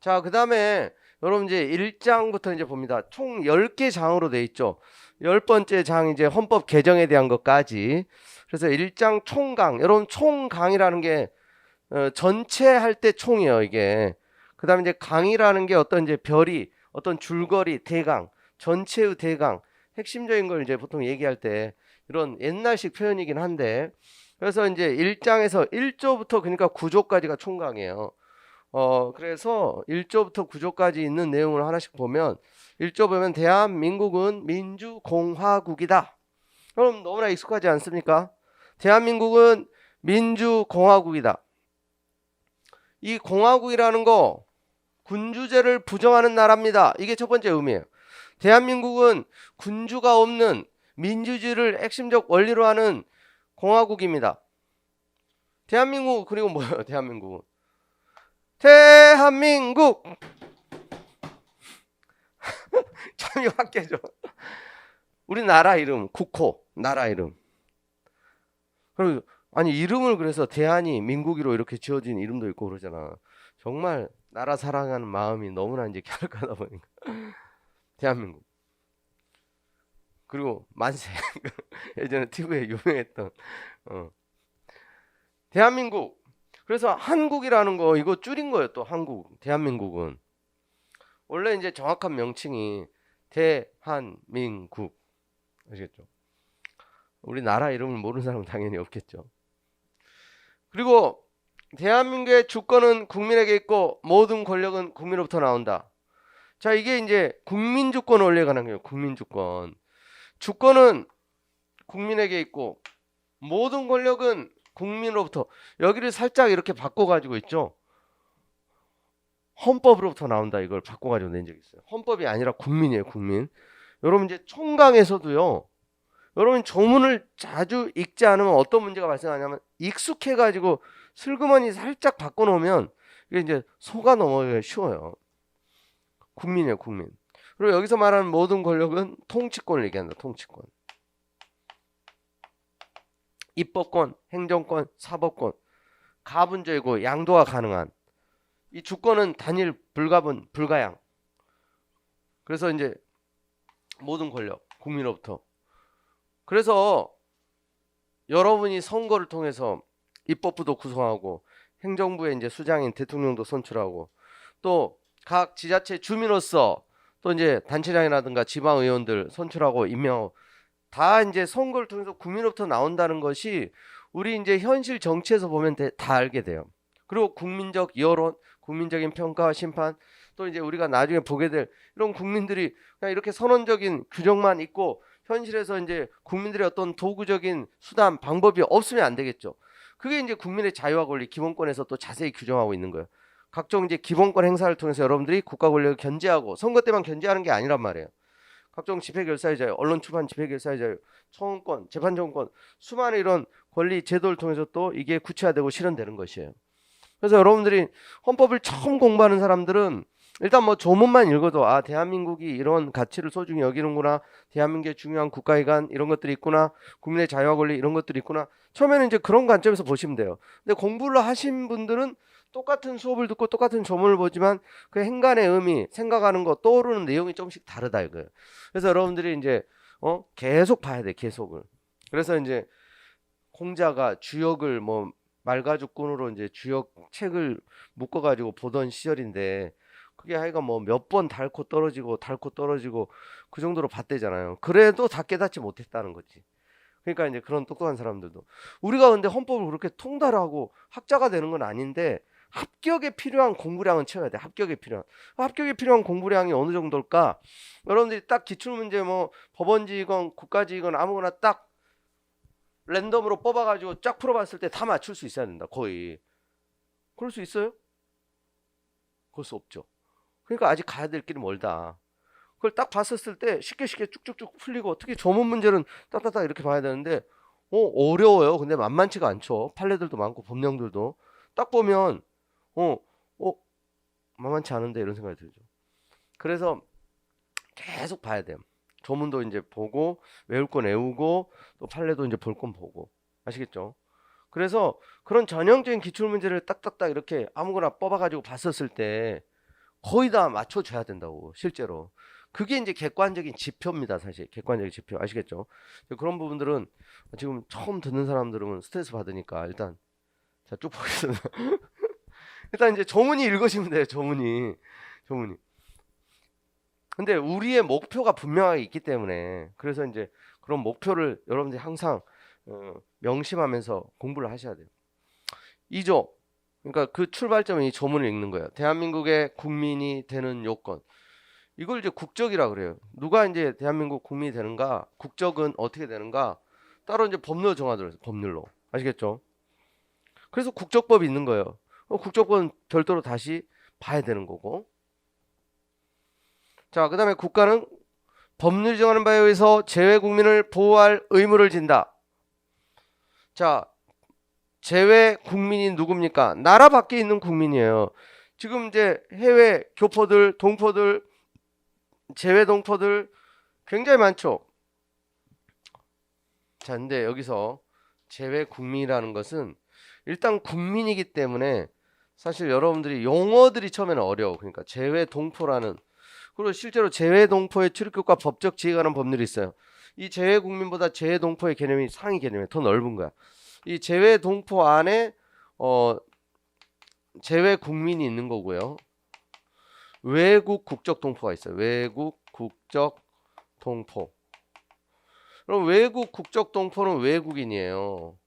자, 그 다음에 여러분 이제 1장부터 이제 봅니다. 총 10개 장으로 돼 있죠. 10번째 장 이제 헌법 개정에 대한 것까지. 그래서 1장 총강. 여러분 총강이라는 게 전체 할 때 총이에요, 이게. 그 다음에 이제 강이라는 게 어떤 이제 별이, 어떤 줄거리, 대강, 전체의 대강, 핵심적인 걸 이제 보통 얘기할 때 이런 옛날식 표현이긴 한데, 그래서 이제 1장에서 1조부터 그러니까 9조까지가 총강이에요. 그래서 1조부터 9조까지 있는 내용을 하나씩 보면 1조 보면 대한민국은 민주공화국이다. 그럼 너무나 익숙하지 않습니까? 대한민국은 민주공화국이다. 이 공화국이라는 거 군주제를 부정하는 나라입니다. 이게 첫 번째 의미예요. 대한민국은 군주가 없는 민주주의를 핵심적 원리로 하는 공화국입니다. 대한민국 그리고 뭐예요? 대한민국은 대한민국 참이 확 깨져. 우리 나라 이름 국호 나라 이름. 그리고 아니 이름을 그래서 대한이 민국이로 이렇게 지어진 이름도 있고 그러잖아. 정말 나라 사랑하는 마음이 너무나 이제 갸륵하다 보니까 대한민국. 그리고 만세. 예전에 TV에 유명했던 대한민국. 그래서 한국이라는 거 이거 줄인 거예요. 또 한국. 대한민국은 원래 이제 정확한 명칭이 대한민국. 아시겠죠? 우리 나라 이름을 모르는 사람은 당연히 없겠죠. 그리고 대한민국의 주권은 국민에게 있고 모든 권력은 국민으로부터 나온다. 자, 이게 이제 국민주권 원리에 관한 거예요. 국민주권. 주권은 국민에게 있고 모든 권력은 국민으로부터. 여기를 살짝 이렇게 바꿔가지고 있죠. 헌법으로부터 나온다. 이걸 바꿔가지고 낸 적이 있어요. 헌법이 아니라 국민이에요. 국민. 여러분 이제 총강에서도요. 여러분 조문을 자주 읽지 않으면 어떤 문제가 발생하냐면 익숙해가지고 슬그머니 살짝 바꿔놓으면 이게 이제 속아 넘어가기가 쉬워요. 국민이에요. 국민. 그리고 여기서 말하는 모든 권력은 통치권을 얘기한다. 통치권. 입법권, 행정권, 사법권. 가분적이고 양도가 가능한. 이 주권은 단일, 불가분, 불가양. 그래서 이제 모든 권력, 국민으로부터. 그래서 여러분이 선거를 통해서 입법부도 구성하고 행정부의 이제 수장인 대통령도 선출하고 또 각 지자체 주민으로서 또 이제 단체장이라든가 지방의원들 선출하고 임명하고 다 이제 선거를 통해서 국민으로부터 나온다는 것이 우리 이제 현실 정치에서 보면 다 알게 돼요. 그리고 국민적 여론, 국민적인 평가와 심판 또 이제 우리가 나중에 보게 될 이런 국민들이 그냥 이렇게 선언적인 규정만 있고 현실에서 이제 국민들의 어떤 도구적인 수단, 방법이 없으면 안 되겠죠. 그게 이제 국민의 자유와 권리, 기본권에서 또 자세히 규정하고 있는 거예요. 각종 이제 기본권 행사를 통해서 여러분들이 국가 권력을 견제하고 선거 때만 견제하는 게 아니란 말이에요. 각종 집회 결사의 자유, 언론 출판 집회 결사의 자유, 청원권, 재판 정권, 수많은 이런 권리 제도를 통해서 또 이게 구체화되고 실현되는 것이에요. 그래서 여러분들이 헌법을 처음 공부하는 사람들은 일단 뭐 조문만 읽어도 아 대한민국이 이런 가치를 소중히 여기는구나, 대한민국의 중요한 국가기관 이런 것들이 있구나, 국민의 자유와 권리 이런 것들이 있구나, 처음에는 이제 그런 관점에서 보시면 돼요. 근데 공부를 하신 분들은 똑같은 수업을 듣고 똑같은 조문을 보지만 그 행간의 의미, 생각하는 거, 떠오르는 내용이 조금씩 다르다 이거예요. 그래서 여러분들이 이제 계속 봐야 돼, 계속을. 그래서 이제 공자가 주역을 뭐 말가죽꾼으로 이제 주역 책을 묶어가지고 보던 시절인데 그게 하여간 뭐 몇 번 닳고 떨어지고 그 정도로 봤대잖아요. 그래도 다 깨닫지 못했다는 거지. 그러니까 이제 그런 똑똑한 사람들도 우리가 근데 헌법을 그렇게 통달하고 학자가 되는 건 아닌데 합격에 필요한 공부량은 채워야 돼. 합격에 필요한 공부량이 어느 정도일까? 여러분들이 딱 기출문제 뭐 법원지휘건 국가지휘건 아무거나 딱 랜덤으로 뽑아가지고 쫙 풀어봤을 때 다 맞출 수 있어야 된다. 거의. 그럴 수 있어요? 그럴 수 없죠. 그러니까 아직 가야 될 길이 멀다. 그걸 딱 봤었을 때 쉽게 쭉쭉쭉 풀리고 특히 조문 문제는 딱딱딱 이렇게 봐야 되는데 어려워요. 근데 만만치가 않죠. 판례들도 많고 법령들도 딱 보면 어, 어 만만치 않은데 이런 생각이 들죠. 그래서 계속 봐야 돼요. 조문도 이제 보고 외울 건 외우고 또 판례도 이제 볼 건 보고 아시겠죠? 그래서 그런 전형적인 기출 문제를 딱딱딱 이렇게 아무거나 뽑아가지고 봤었을 때 거의 다 맞춰줘야 된다고 실제로. 그게 이제 객관적인 지표입니다. 사실 객관적인 지표 아시겠죠? 그런 부분들은 지금 처음 듣는 사람들은 스트레스 받으니까 일단 자 쭉 보겠습니다. 일단 이제 조문이 읽으시면 돼요. 조문이. 근데 우리의 목표가 분명하게 있기 때문에 그래서 이제 그런 목표를 여러분들이 항상 명심하면서 공부를 하셔야 돼요. 2조. 그러니까 그 출발점이 이 조문을 읽는 거예요. 대한민국의 국민이 되는 요건. 이걸 이제 국적이라 그래요. 누가 이제 대한민국 국민이 되는가? 국적은 어떻게 되는가? 따로 이제 법률로 정하도록 해서 법률로. 아시겠죠? 그래서 국적법이 있는 거예요. 국적법은 별도로 다시 봐야 되는 거고. 자, 그다음에 국가는 법률이 정하는 바에 의해서 제외 국민을 보호할 의무를 진다. 자, 제외 국민이 누굽니까? 나라 밖에 있는 국민이에요. 지금 이제 해외 교포들, 동포들, 제외 동포들 굉장히 많죠. 자, 근데 여기서 제외 국민이라는 것은 일단 국민이기 때문에 사실 여러분들이 용어들이 처음에는 어려워. 그러니까 제외 동포라는, 그리고 실제로 제외 동포의 출입국과 법적 지위에 관한 법률이 있어요. 이 제외 국민보다 제외 동포의 개념이 상위 개념이에요. 더 넓은 거야. 이 제외 동포 안에 제외 국민이 있는 거고요. 외국 국적 동포가 있어요. 외국 국적 동포. 그럼 외국 국적 동포는 외국인이에요.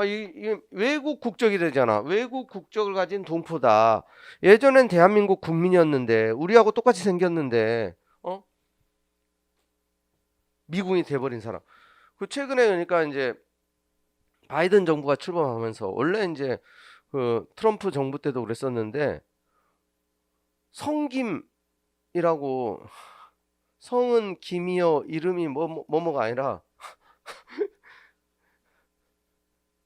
이 외국 국적이 되잖아. 외국 국적을 가진 동포다. 예전엔 대한민국 국민이었는데 우리하고 똑같이 생겼는데 미국인이 돼버린 사람. 그 최근에 그러니까 이제 바이든 정부가 출범하면서 원래 이제 그 트럼프 정부 때도 그랬었는데 성김이라고, 성은 김이요 이름이 뭐뭐가 아니라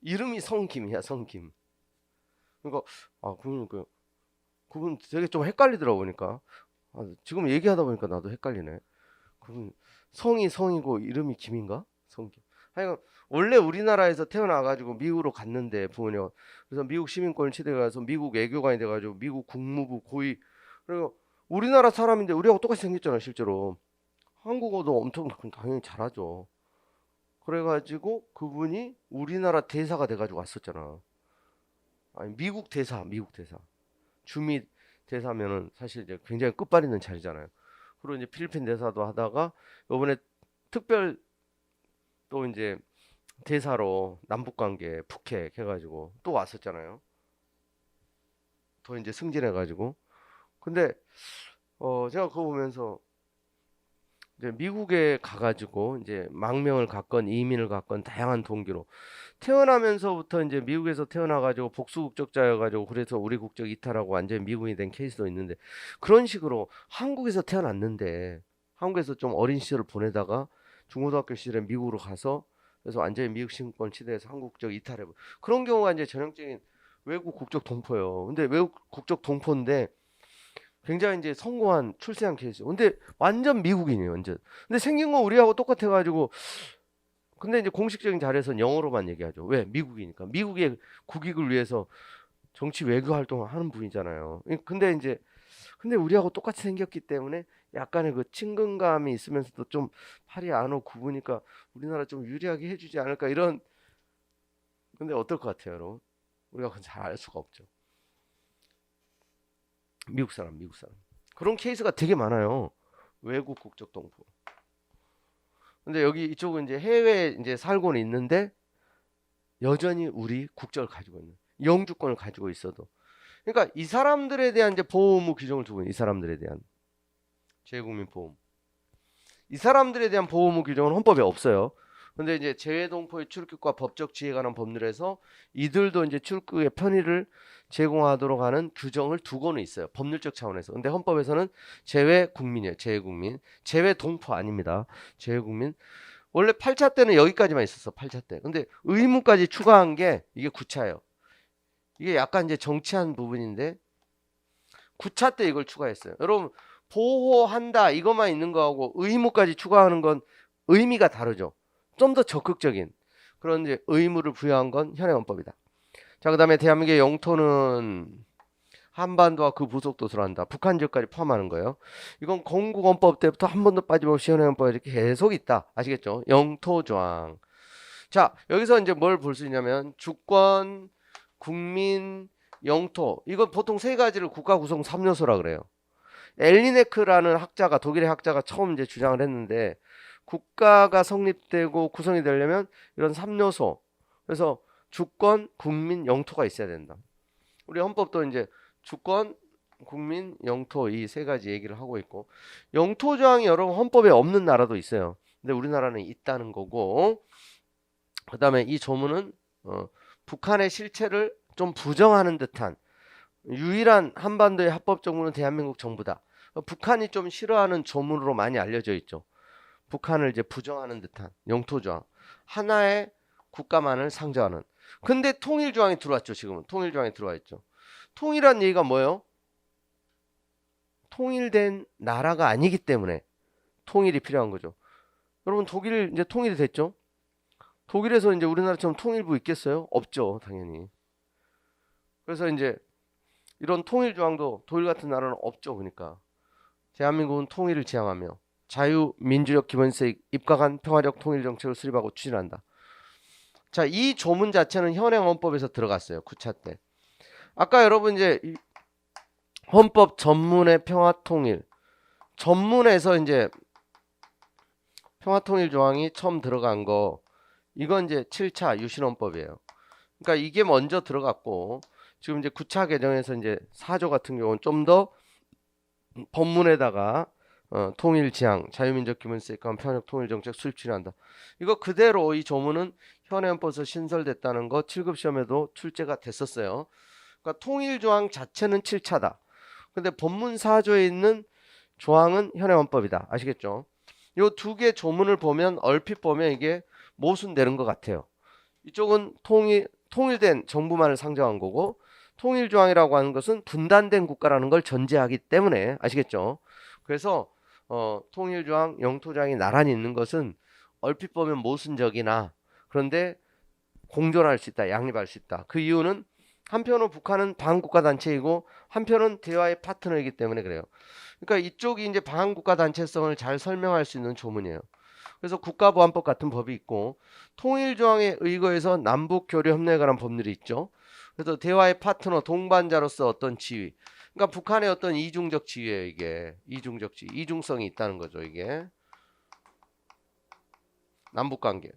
이름이 성김이야. 성김. 그러니까 그분 되게 좀 헷갈리더라고 보니까. 지금 얘기하다 보니까 나도 헷갈리네. 그분 성이 성이고 이름이 김인가? 성김. 하여간 원래 우리나라에서 태어나가지고 미국으로 갔는데 부모님, 그래서 미국 시민권을 취득해가서 미국 외교관이 돼가지고 미국 국무부 고위, 그리고 우리나라 사람인데 우리하고 똑같이 생겼잖아 실제로. 한국어도 엄청 당연히 잘하죠. 그래가지고 그분이 우리나라 대사가 돼가지고 왔었잖아. 아니 미국 대사. 주미 대사면은 사실 이제 굉장히 끝발 있는 자리잖아요. 그리고 이제 필리핀 대사도 하다가 이번에 특별 또 이제 대사로 남북관계 북핵 해가지고 또 왔었잖아요. 더 이제 승진해가지고. 근데 제가 그거 보면서 이제 미국에 가가지고 이제 망명을 갔건 이민을 갔건 다양한 동기로 태어나면서부터 이제 미국에서 태어나가지고 복수국적자여가지고 그래서 우리 국적 이탈하고 완전히 미국인이 된 케이스도 있는데, 그런 식으로 한국에서 태어났는데 한국에서 좀 어린 시절을 보내다가 중고등학교 시절에 미국으로 가서 그래서 완전히 미국 시민권 취득해서 한국 국적 이탈해버, 그런 경우가 이제 전형적인 외국 국적 동포예요. 근데 외국 국적 동포인데 굉장히 이제 성공한 출세한 케이스. 근데 완전 미국인이에요, 완전. 근데 생긴 건 우리하고 똑같아가지고. 근데 이제 공식적인 자리에서는 영어로만 얘기하죠. 왜? 미국이니까. 미국의 국익을 위해서 정치 외교 활동을 하는 분이잖아요. 근데 우리하고 똑같이 생겼기 때문에 약간의 그 친근감이 있으면서도 좀 팔이 안 오고 굽으니까 우리나라 좀 유리하게 해주지 않을까 이런. 근데 어떨 것 같아요, 여러분? 우리가 그건 잘 알 수가 없죠. 미국 사람. 그런 케이스가 되게 많아요. 외국 국적 동포. 근데 여기 이쪽은 이제 해외에 이제 살고는 있는데 여전히 우리 국적을 가지고 있는, 영주권을 가지고 있어도. 그러니까 이 사람들에 대한 이제 보호 의무 규정을 두고 있는, 이 사람들에 대한 재국민 보호. 이 사람들에 대한 보호 의무 규정은 헌법에 없어요. 근데 이제 재외동포의 출국과 법적 지위에 관한 법률에서 이들도 이제 출국의 편의를 제공하도록 하는 규정을 두고는 있어요. 법률적 차원에서. 근데 헌법에서는 재외국민이에요. 재외국민. 재외동포 아닙니다. 재외국민. 원래 8차 때는 여기까지만 있었어. 8차 때. 근데 의무까지 추가한 게 이게 9차예요. 이게 약간 이제 정치한 부분인데 9차 때 이걸 추가했어요. 여러분 보호한다 이것만 있는 거하고 의무까지 추가하는 건 의미가 다르죠. 좀 더 적극적인 그런 이제 의무를 부여한 건 현행 헌법이다. 자, 그다음에 대한민국의 영토는 한반도와 그 부속도 들어간다. 북한 지역까지 포함하는 거예요. 이건 건국헌법 때부터 한 번도 빠짐없이 현행헌법에 이렇게 계속 있다. 아시겠죠? 영토조항. 자, 여기서 이제 뭘 볼 수 있냐면 주권, 국민, 영토. 이건 보통 세 가지를 국가 구성 3요소라 그래요. 엘리네크라는 학자가 독일의 학자가 처음 이제 주장을 했는데 국가가 성립되고 구성이 되려면 이런 3요소. 그래서 주권, 국민, 영토가 있어야 된다. 우리 헌법도 이제 주권, 국민, 영토 이 세 가지 얘기를 하고 있고 영토 조항이 여러분 헌법에 없는 나라도 있어요. 근데 우리나라는 있다는 거고 그다음에 이 조문은 북한의 실체를 좀 부정하는 듯한 유일한 한반도의 합법 정부는 대한민국 정부다. 북한이 좀 싫어하는 조문으로 많이 알려져 있죠. 북한을 이제 부정하는 듯한 영토 조항. 하나의 국가만을 상정하는. 근데 통일 조항이 들어왔죠. 지금은 통일 조항이 들어와 있죠. 통일한 얘기가 뭐예요? 통일된 나라가 아니기 때문에 통일이 필요한 거죠. 여러분 독일 이제 통일이 됐죠? 독일에서 이제 우리나라처럼 통일부 있겠어요? 없죠, 당연히. 그래서 이제 이런 통일 조항도 독일 같은 나라는 없죠. 그러니까 대한민국은 통일을 지향하며 자유민주적 기본세에 입각한 평화적 통일 정책을 수립하고 추진한다. 자, 이 조문 자체는 현행 헌법에서 들어갔어요. 9차 때. 아까 여러분 이제 헌법 전문의 평화통일 전문에서 이제 평화통일 조항이 처음 들어간 거 이건 이제 7차 유신헌법이에요. 그러니까 이게 먼저 들어갔고 지금 이제 9차 개정에서 이제 4조 같은 경우는 좀 더 법문에다가 통일 지향, 자유민족 기본세권 평화적 통일 정책 수립 추진한다. 이거 그대로 이 조문은 현행헌법에서 신설됐다는 거 7급 시험에도 출제가 됐었어요. 그러니까 통일 조항 자체는 7차다. 근데 법문 4조에 있는 조항은 현행헌법이다. 아시겠죠? 요 두 개 조문을 보면 얼핏 보면 이게 모순되는 것 같아요. 이쪽은 통일된 정부만을 상정한 거고 통일조항이라고 하는 것은 분단된 국가라는 걸 전제하기 때문에 아시겠죠? 그래서 통일조항, 영토조항이 나란히 있는 것은 얼핏 보면 모순적이나 그런데 공존할 수 있다, 양립할 수 있다. 그 이유는 한편은 북한은 반국가 단체이고 한편은 대화의 파트너이기 때문에 그래요. 그러니까 이쪽이 이제 반국가 단체성을 잘 설명할 수 있는 조문이에요. 그래서 국가보안법 같은 법이 있고 통일조항에 의거해서 남북교류협력에 관한 법률이 있죠. 그래서 대화의 파트너, 동반자로서 어떤 지위. 그러니까 북한의 어떤 이중적 지위예요, 이게. 이중적 지위, 이중성이 있다는 거죠, 이게. 남북관계.